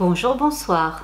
Bonjour, bonsoir.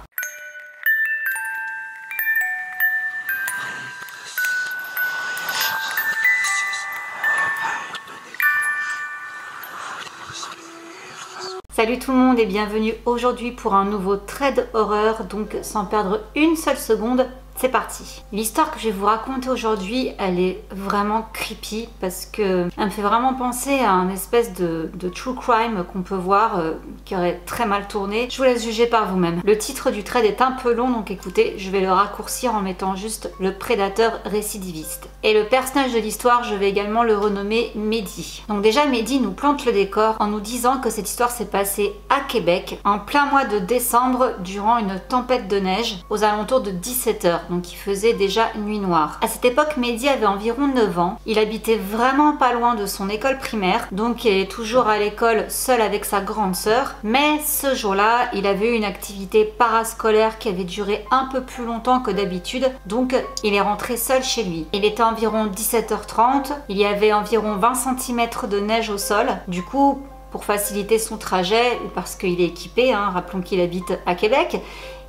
Salut tout le monde et bienvenue aujourd'hui pour un nouveau trade horreur, donc sans perdre une seule seconde, c'est parti. L'histoire que je vais vous raconter aujourd'hui, elle est vraiment creepy parce que elle me fait vraiment penser à un espèce de true crime qu'on peut voir qui aurait très mal tourné. Je vous laisse juger par vous-même. Le titre du trade est un peu long, donc écoutez, je vais le raccourcir en mettant juste le prédateur récidiviste. Et le personnage de l'histoire, je vais également le renommer Mehdi. Donc déjà, Mehdi nous plante le décor en nous disant que cette histoire s'est passée à Québec en plein mois de décembre durant une tempête de neige aux alentours de 17 h. Donc il faisait déjà nuit noire. À cette époque, Mehdi avait environ 9 ans. Il habitait vraiment pas loin de son école primaire, donc il est toujours à l'école seul avec sa grande sœur. Mais ce jour-là, il avait eu une activité parascolaire qui avait duré un peu plus longtemps que d'habitude, donc il est rentré seul chez lui. Il était environ 17 h 30, il y avait environ 20 cm de neige au sol. Du coup, pour faciliter son trajet, parce qu'il est équipé, rappelons qu'il habite à Québec,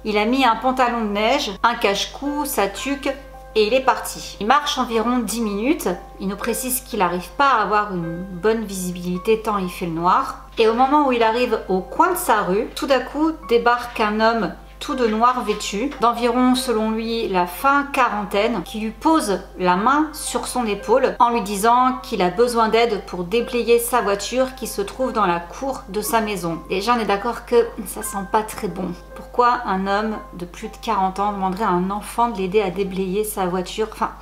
il a mis un pantalon de neige, un cache-cou, sa tuque et il est parti. Il marche environ 10 minutes. Il nous précise qu'il n'arrive pas à avoir une bonne visibilité tant il fait le noir. Et au moment où il arrive au coin de sa rue, tout d'un coup débarque un homme tout de noir vêtu, d'environ selon lui la fin quarantaine, qui lui pose la main sur son épaule en lui disant qu'il a besoin d'aide pour déblayer sa voiture qui se trouve dans la cour de sa maison. Déjà on est d'accord que ça sent pas très bon. Pourquoi un homme de plus de 40 ans demanderait à un enfant de l'aider à déblayer sa voiture? Enfin,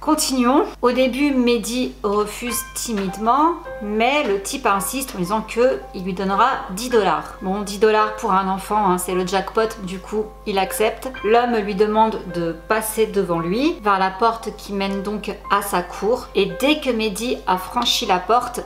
continuons. Au début, Mehdi refuse timidement, mais le type insiste en disant qu'il lui donnera 10 $. Bon, 10 $ pour un enfant, c'est le jackpot, du coup, il accepte. L'homme lui demande de passer devant lui, vers la porte qui mène donc à sa cour. Et dès que Mehdi a franchi la porte,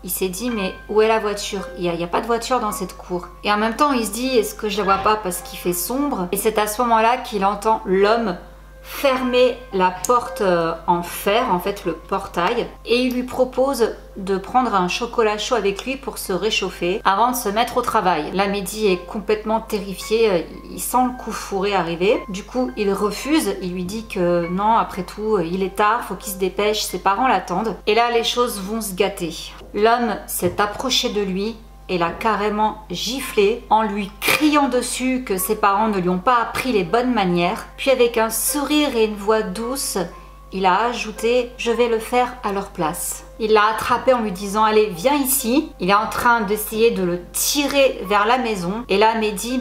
il s'est dit, mais où est la voiture? Il n'y a pas de voiture dans cette cour. Et en même temps, il se dit, est-ce que je la vois pas parce qu'il fait sombre? Et c'est à ce moment-là qu'il entend l'homme fermer la porte en fer, en fait le portail, et il lui propose de prendre un chocolat chaud avec lui pour se réchauffer avant de se mettre au travail. Là, Mehdi est complètement terrifié, il sent le coup fourré arriver. Du coup, il refuse, il lui dit que non, après tout, il est tard, faut qu'il se dépêche, ses parents l'attendent. Et là, les choses vont se gâter. L'homme s'est approché de lui et l'a carrément giflé en lui criant dessus que ses parents ne lui ont pas appris les bonnes manières. Puis avec un sourire et une voix douce, il a ajouté « Je vais le faire à leur place ». Il l'a attrapé en lui disant « Allez, viens ici ». Il est en train d'essayer de le tirer vers la maison. Et là, Mehdi,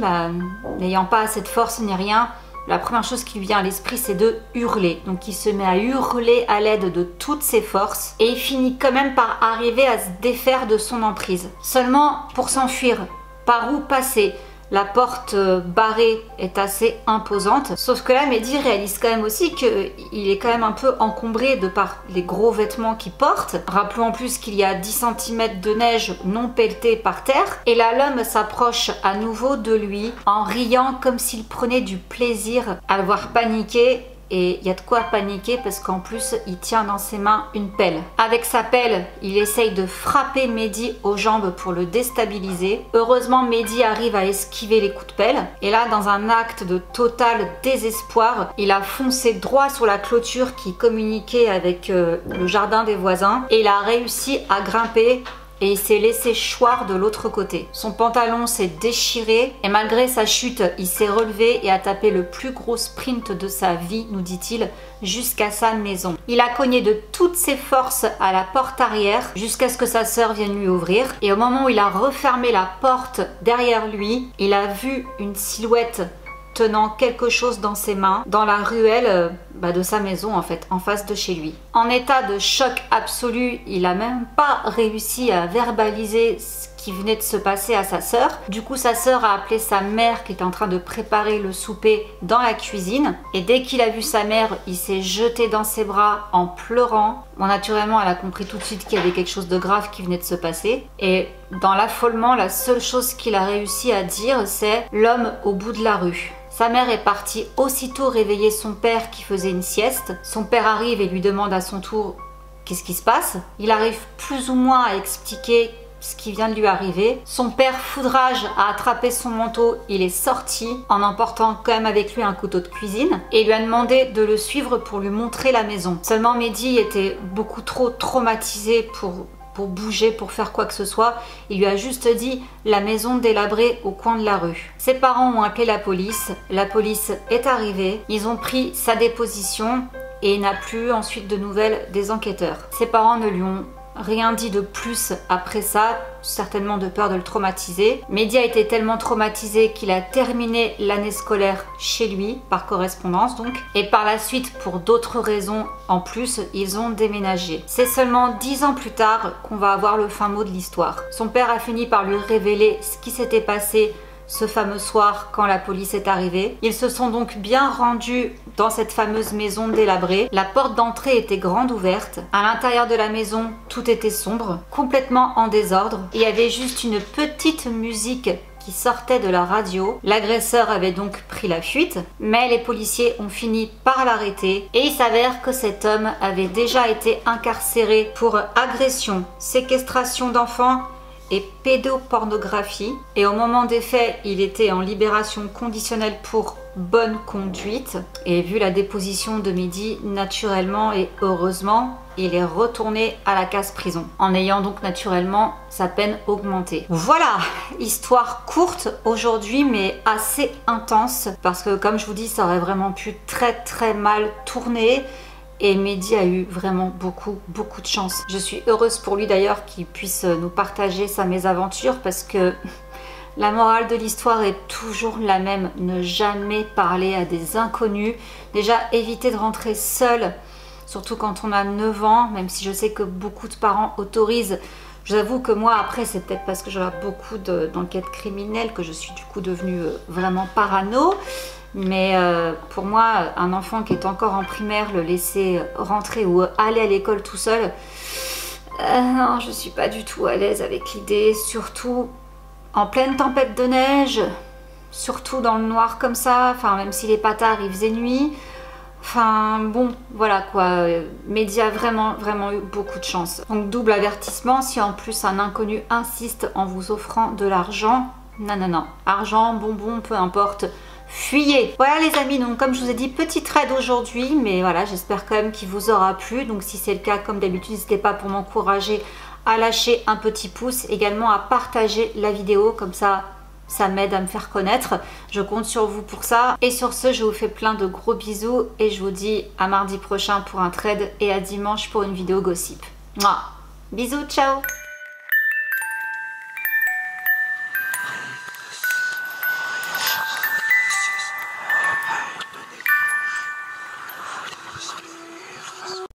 n'ayant pas assez de force ni rien, la première chose qui lui vient à l'esprit, c'est de hurler. Donc il se met à hurler à l'aide de toutes ses forces et il finit quand même par arriver à se défaire de son emprise. Seulement, pour s'enfuir, par où passer? La porte barrée est assez imposante. Sauf que là, Mehdi réalise quand même aussi qu'il est quand même un peu encombré de par les gros vêtements qu'il porte. Rappelons en plus qu'il y a 10 cm de neige non pelletée par terre. Et là, l'homme s'approche à nouveau de lui en riant comme s'il prenait du plaisir à le voir paniquer. Et il y a de quoi paniquer parce qu'en plus il tient dans ses mains une pelle. Avec sa pelle, il essaye de frapper Mehdi aux jambes pour le déstabiliser. Heureusement, Mehdi arrive à esquiver les coups de pelle. Et là, dans un acte de total désespoir, il a foncé droit sur la clôture qui communiquait avec le jardin des voisins. Et il a réussi à grimper et il s'est laissé choir de l'autre côté. Son pantalon s'est déchiré et malgré sa chute, il s'est relevé et a tapé le plus gros sprint de sa vie, nous dit-il, jusqu'à sa maison. Il a cogné de toutes ses forces à la porte arrière jusqu'à ce que sa sœur vienne lui ouvrir. Et au moment où il a refermé la porte derrière lui, il a vu une silhouette tenant quelque chose dans ses mains, dans la ruelle de sa maison en fait, en face de chez lui. En état de choc absolu, il n'a même pas réussi à verbaliser ce qui venait de se passer à sa sœur. Du coup, sa sœur a appelé sa mère qui était en train de préparer le souper dans la cuisine. Et dès qu'il a vu sa mère, il s'est jeté dans ses bras en pleurant. Bon, naturellement, elle a compris tout de suite qu'il y avait quelque chose de grave qui venait de se passer. Et dans l'affolement, la seule chose qu'il a réussi à dire, c'est « l'homme au bout de la rue ». Sa mère est partie aussitôt réveiller son père qui faisait une sieste. Son père arrive et lui demande à son tour qu'est-ce qui se passe. Il arrive plus ou moins à expliquer ce qui vient de lui arriver. Son père, foudrage, a attrapé son manteau, il est sorti en emportant quand même avec lui un couteau de cuisine et lui a demandé de le suivre pour lui montrer la maison. Seulement Mehdi était beaucoup trop traumatisé pour bouger, pour faire quoi que ce soit. Il lui a juste dit la maison délabrée au coin de la rue. Ses parents ont appelé la police est arrivée, ils ont pris sa déposition et il n'a plus ensuite de nouvelles des enquêteurs. Ses parents ne lui ont rien dit de plus après ça, certainement de peur de le traumatiser. Mehdi a été tellement traumatisé qu'il a terminé l'année scolaire chez lui, par correspondance donc, et par la suite, pour d'autres raisons en plus, ils ont déménagé. C'est seulement 10 ans plus tard qu'on va avoir le fin mot de l'histoire. Son père a fini par lui révéler ce qui s'était passé ce fameux soir quand la police est arrivée. Ils se sont donc bien rendus dans cette fameuse maison délabrée. La porte d'entrée était grande ouverte. À l'intérieur de la maison, tout était sombre, complètement en désordre. Il y avait juste une petite musique qui sortait de la radio. L'agresseur avait donc pris la fuite, mais les policiers ont fini par l'arrêter et il s'avère que cet homme avait déjà été incarcéré pour agression, séquestration d'enfants et pédopornographie. Et au moment des faits, il était en libération conditionnelle pour bonne conduite. Et vu la déposition de Mehdi, naturellement et heureusement, il est retourné à la case prison, en ayant donc naturellement sa peine augmentée. Voilà, histoire courte aujourd'hui, mais assez intense, parce que comme je vous dis, ça aurait vraiment pu très mal tourner. Et Mehdi a eu vraiment beaucoup de chance. Je suis heureuse pour lui d'ailleurs qu'il puisse nous partager sa mésaventure, parce que la morale de l'histoire est toujours la même. Ne jamais parler à des inconnus. Déjà, éviter de rentrer seul, surtout quand on a 9 ans, même si je sais que beaucoup de parents autorisent. Je vous avoue que moi, après, c'est peut-être parce que j'ai beaucoup d'enquêtes criminelles que je suis du coup devenue vraiment parano. Mais pour moi, un enfant qui est encore en primaire, le laisser rentrer ou aller à l'école tout seul, non, je suis pas du tout à l'aise avec l'idée, surtout en pleine tempête de neige, surtout dans le noir comme ça, enfin même si les tard, il faisait nuit. Enfin bon, voilà quoi, Mehdi a vraiment eu beaucoup de chance. Donc double avertissement, si en plus un inconnu insiste en vous offrant de l'argent, non, argent, bonbon, peu importe, fuyez. Voilà les amis, donc comme je vous ai dit, petit trade aujourd'hui, mais voilà, j'espère quand même qu'il vous aura plu. Donc si c'est le cas, comme d'habitude, n'hésitez pas pour m'encourager à lâcher un petit pouce, également à partager la vidéo, comme ça m'aide à me faire connaître. Je compte sur vous pour ça. Et sur ce, je vous fais plein de gros bisous et je vous dis à mardi prochain pour un trade et à dimanche pour une vidéo gossip. Mouah. Bisous, ciao.